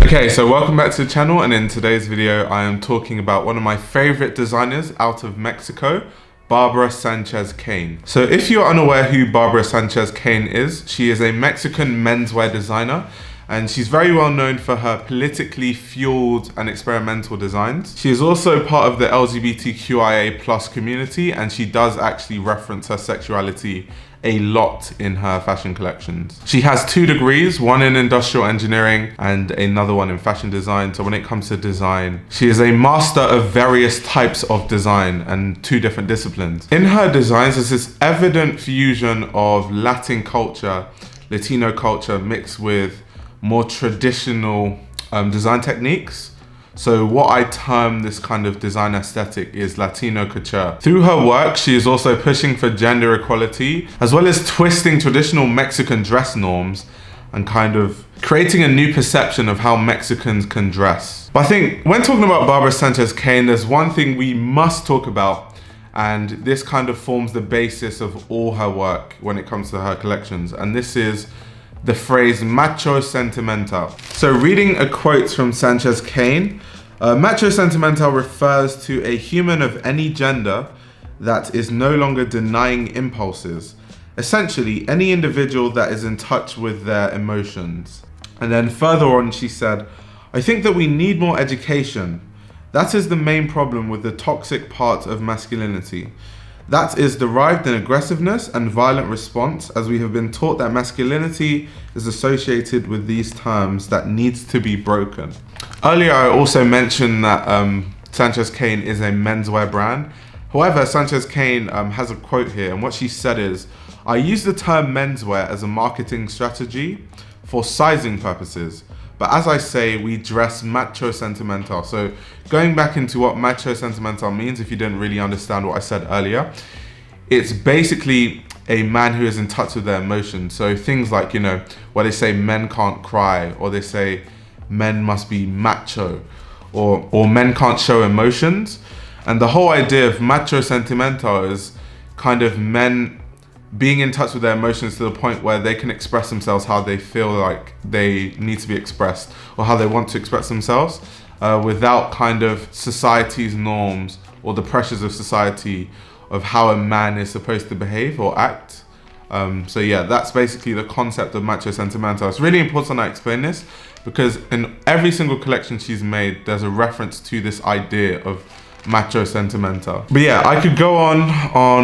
Okay, so welcome back to the channel, and in today's video I am talking about one of my favorite designers out of Mexico, Barbara Sánchez-Kane. So if you're unaware who Barbara Sánchez-Kane is, she is a Mexican menswear designer, and she's very well known for her politically fueled and experimental designs. She is also part of the LGBTQIA+ community, and she does actually reference her sexuality a lot in her fashion collections. She has 2 degrees, one in industrial engineering and another one in fashion design. So when it comes to design, she is a master of various types of design and 2 different disciplines. In her designs, there's this evident fusion of Latin culture, Latino culture, mixed with more traditional design techniques. So what I term this kind of design aesthetic is Latino Couture. Through her work, she is also pushing for gender equality, as well as twisting traditional Mexican dress norms and kind of creating a new perception of how Mexicans can dress. But I think when talking about Barbara Sánchez-Kane, there's one thing we must talk about, and this kind of forms the basis of all her work when it comes to her collections, and this is the phrase macho sentimental. So reading a quote from Sánchez-Kane, macho sentimental refers to a human of any gender that is no longer denying impulses. Essentially, any individual that is in touch with their emotions. And then further on, she said, I think that we need more education. That is the main problem with the toxic part of masculinity. That is derived in aggressiveness and violent response, as we have been taught that masculinity is associated with these terms that needs to be broken. Earlier, I also mentioned that Sánchez-Kane is a menswear brand. However, Sánchez-Kane has a quote here, and what she said is, I use the term menswear as a marketing strategy for sizing purposes. But as I say, we dress macho sentimental. So going back into what macho sentimental means, if you didn't really understand what I said earlier, it's basically a man who is in touch with their emotions. So things like, you know, where they say men can't cry, or they say men must be macho, or men can't show emotions. And the whole idea of macho sentimental is kind of men being in touch with their emotions to the point where they can express themselves how they feel like they need to be expressed, or how they want to express themselves, without kind of society's norms or the pressures of society of how a man is supposed to behave or act. So yeah, that's basically the concept of macho sentimental. It's really important I explain this because in every single collection she's made, there's a reference to this idea of macho sentimental. But yeah, I could go on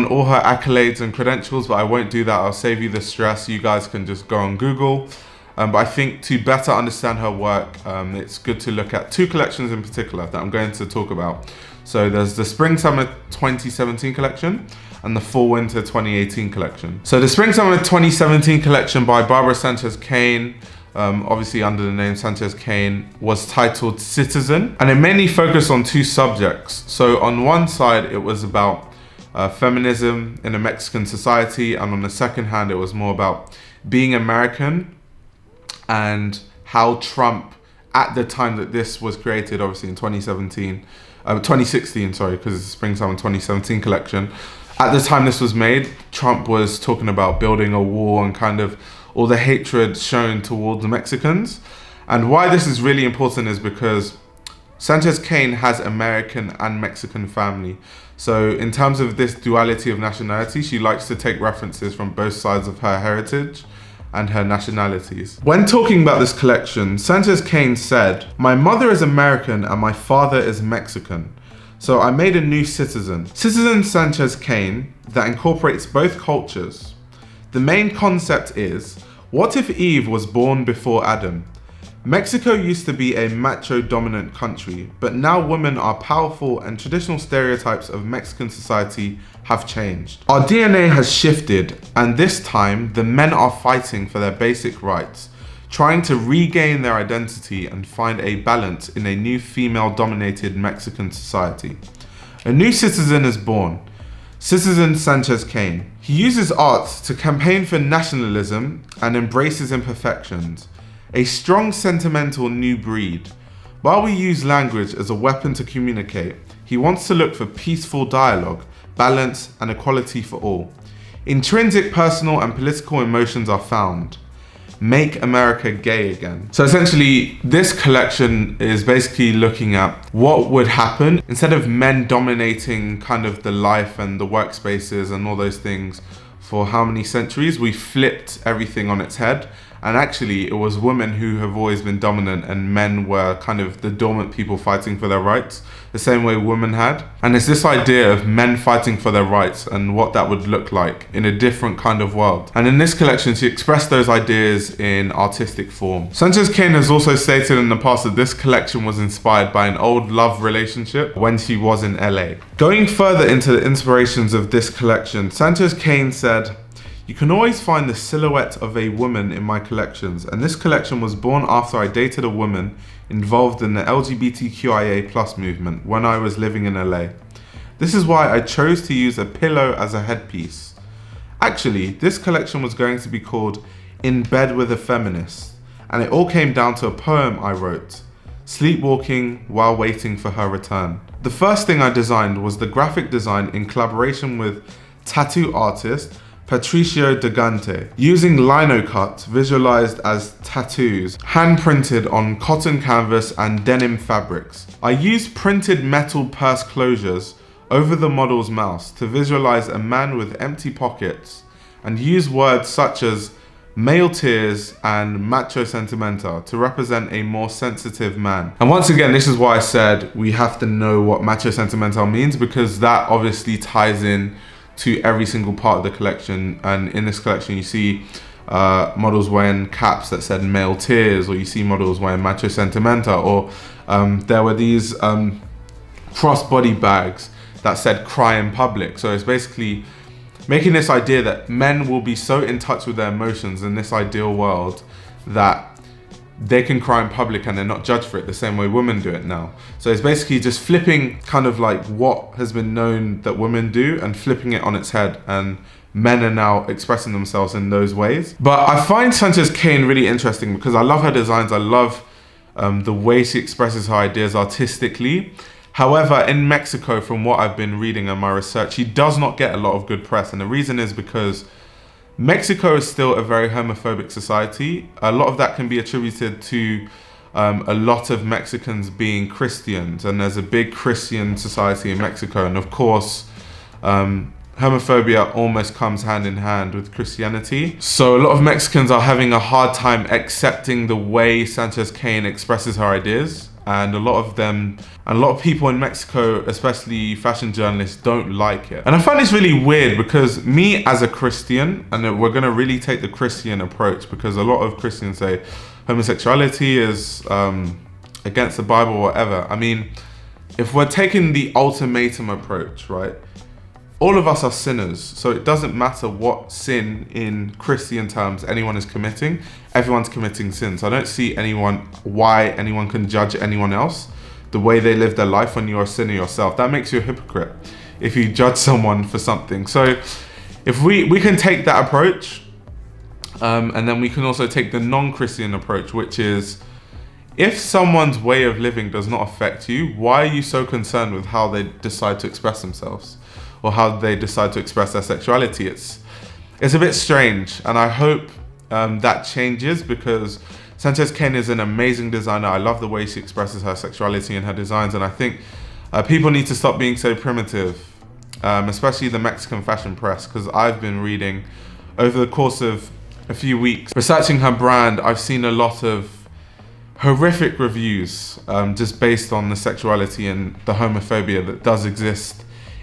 all her accolades and credentials, but I won't do that. I'll save you the stress. You guys can just go on Google. But I think to better understand her work, it's good to look at 2 collections in particular that I'm going to talk about. So there's the Spring-Summer 2017 collection and the Fall-Winter 2018 collection. So the Spring-Summer 2017 collection by Barbara Sánchez-Kane, obviously under the name Sánchez-Kane, was titled Citizen, and it mainly focused on 2 subjects. So on one side, it was about feminism in a Mexican society, and on the second hand, it was more about being American and how Trump, at the time that this was created, obviously in 2016, sorry, because it's the Spring-Summer 2017 collection. At the time this was made, Trump was talking about building a wall and kind of all the hatred shown towards the Mexicans. And why this is really important is because Sánchez-Kane has American and Mexican family. So in terms of this duality of nationality, she likes to take references from both sides of her heritage and her nationalities. When talking about this collection, Sánchez-Kane said, my mother is American and my father is Mexican. So I made a new citizen Sánchez-Kane, that incorporates both cultures. The main concept is, what if Eve was born before Adam? Mexico used to be a macho-dominant country, but now women are powerful and traditional stereotypes of Mexican society have changed. Our DNA has shifted, and this time, the men are fighting for their basic rights, trying to regain their identity and find a balance in a new female-dominated Mexican society. A new citizen is born, Citizen Sánchez-Kane. He uses art to campaign for nationalism and embraces imperfections. A strong, sentimental new breed. While we use language as a weapon to communicate, he wants to look for peaceful dialogue, balance, and equality for all. Intrinsic personal and political emotions are found. Make America Gay Again. So essentially, this collection is basically looking at what would happen instead of men dominating kind of the life and the workspaces and all those things for how many centuries. We flipped everything on its head, and actually it was women who have always been dominant and men were kind of the dormant people fighting for their rights, the same way women had. And it's this idea of men fighting for their rights and what that would look like in a different kind of world. And in this collection, she expressed those ideas in artistic form. Sánchez-Kane has also stated in the past that this collection was inspired by an old love relationship when she was in LA. Going further into the inspirations of this collection, Sánchez-Kane said, "You can always find the silhouette of a woman in my collections, and this collection was born after I dated a woman involved in the LGBTQIA+ movement when I was living in LA. This is why I chose to use a pillow as a headpiece. Actually, this collection was going to be called In Bed with a Feminist, and it all came down to a poem I wrote, Sleepwalking While Waiting for Her Return. The first thing I designed was the graphic design in collaboration with tattoo artist Patricio Degante, using lino cut visualized as tattoos, hand printed on cotton canvas and denim fabrics. I used printed metal purse closures over the model's mouth to visualize a man with empty pockets and use words such as male tears and macho sentimental to represent a more sensitive man." And once again, this is why I said we have to know what macho sentimental means, because that obviously ties in to every single part of the collection. And in this collection you see models wearing caps that said male tears, or you see models wearing macho sentimental, or there were these crossbody bags that said cry in public. So it's basically making this idea that men will be so in touch with their emotions in this ideal world that they can cry in public and they're not judged for it the same way women do it now. So it's basically just flipping kind of like what has been known that women do and flipping it on its head, and men are now expressing themselves in those ways. But I find Sánchez-Kane really interesting because I love her designs. I love the way she expresses her ideas artistically. However, in Mexico, from what I've been reading and my research, she does not get a lot of good press, and the reason is because Mexico is still a very homophobic society. A lot of that can be attributed to a lot of Mexicans being Christians, and there's a big Christian society in Mexico. And of course, homophobia almost comes hand in hand with Christianity. So a lot of Mexicans are having a hard time accepting the way Sánchez-Kane expresses her ideas. And a lot of people in Mexico, especially fashion journalists, don't like it. And I find this really weird because me as a Christian, and we're gonna really take the Christian approach, because a lot of Christians say homosexuality is against the Bible or whatever. I mean, if we're taking the ultimatum approach, right? All of us are sinners, so it doesn't matter what sin in Christian terms anyone is committing. Everyone's committing sin. So I don't see why anyone can judge anyone else the way they live their life when you're a sinner yourself. That makes you a hypocrite if you judge someone for something. So if we can take that approach, and then we can also take the non-Christian approach, which is, if someone's way of living does not affect you, why are you so concerned with how they decide to express themselves or how they decide to express their sexuality? It's a bit strange, and I hope that changes, because Sánchez-Kane is an amazing designer. I love the way she expresses her sexuality in her designs, and I think people need to stop being so primitive, especially the Mexican fashion press, because I've been reading over the course of a few weeks, researching her brand. I've seen a lot of horrific reviews just based on the sexuality and the homophobia that does exist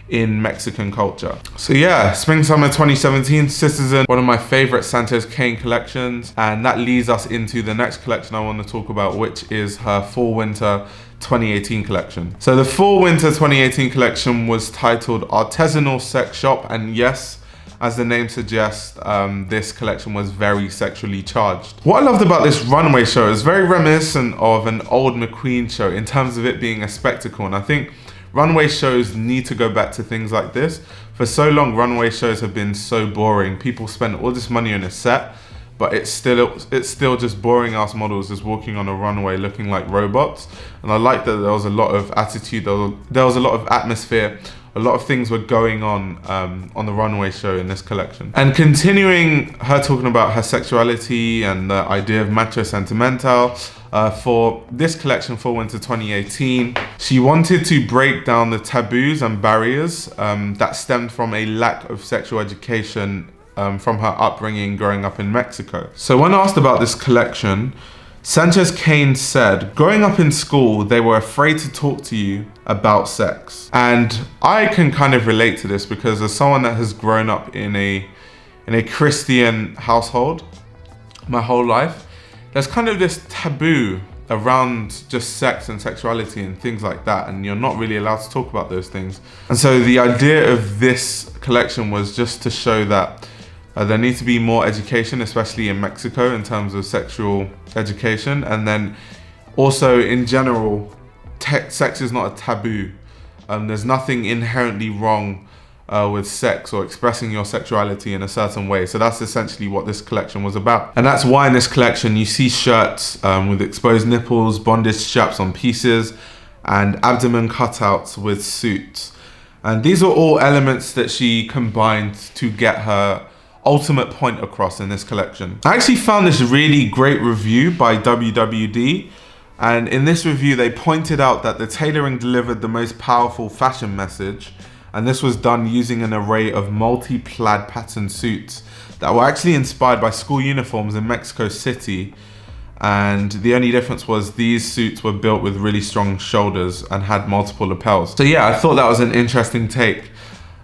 in Mexican culture. So yeah, Spring Summer 2017, Citizen, one of my favorite Sánchez-Kane collections, and that leads us into the next collection I want to talk about, which is her Fall Winter 2018 collection. So the Fall Winter 2018 collection was titled Artisanal Sex Shop, and yes, as the name suggests, this collection was very sexually charged. What I loved about this runway show is very reminiscent of an old McQueen show in terms of it being a spectacle, and I think runway shows need to go back to things like this. For so long, runway shows have been so boring. People spend all this money on a set, but it's still just boring ass models just walking on a runway looking like robots. And I like that there was a lot of attitude, there was a lot of atmosphere a lot of things were going on the runway show in this collection. And continuing her talking about her sexuality and the idea of macho sentimental, for this collection for winter 2018, she wanted to break down the taboos and barriers that stemmed from a lack of sexual education from her upbringing growing up in Mexico. So when asked about this collection, Sánchez-Kane said, growing up in school, they were afraid to talk to you about sex. And I can kind of relate to this because as someone that has grown up in a Christian household my whole life, there's kind of this taboo around just sex and sexuality and things like that, and you're not really allowed to talk about those things. And so the idea of this collection was just to show that there needs to be more education, especially in Mexico, in terms of sexual education. And then also in general, sex is not a taboo. There's nothing inherently wrong with sex or expressing your sexuality in a certain way. So that's essentially what this collection was about. And that's why in this collection you see shirts with exposed nipples, bondage straps on pieces, and abdomen cutouts with suits. And these are all elements that she combined to get her ultimate point across in this collection. I actually found this really great review by WWD, and in this review they pointed out that the tailoring delivered the most powerful fashion message, and this was done using an array of multi-plaid pattern suits that were actually inspired by school uniforms in Mexico City, and the only difference was these suits were built with really strong shoulders and had multiple lapels. So yeah, I thought that was an interesting take.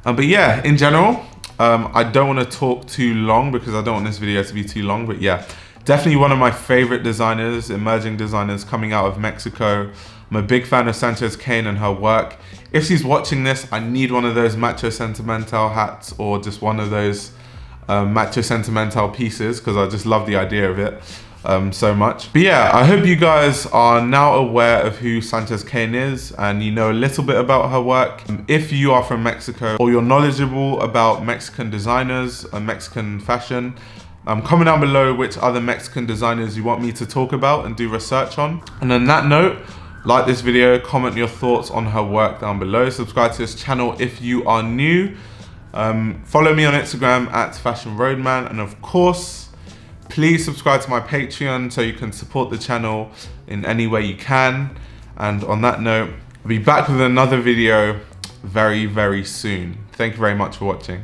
But yeah, in general, I don't want to talk too long because I don't want this video to be too long, but yeah, definitely one of my favorite designers, emerging designers coming out of Mexico. I'm a big fan of Sánchez-Kane and her work. If she's watching this, I need one of those macho sentimental hats or just one of those macho sentimental pieces because I just love the idea of it so much. But yeah, I hope you guys are now aware of who Sánchez-Kane is and you know a little bit about her work. If you are from Mexico or you're knowledgeable about Mexican designers and Mexican fashion, comment down below which other Mexican designers you want me to talk about and do research on. And on that note, like this video, comment your thoughts on her work down below. Subscribe to this channel if you are new. Follow me on Instagram at Fashion Roadman, and of course, please subscribe to my Patreon so you can support the channel in any way you can. And on that note, I'll be back with another video very, very soon. Thank you very much for watching.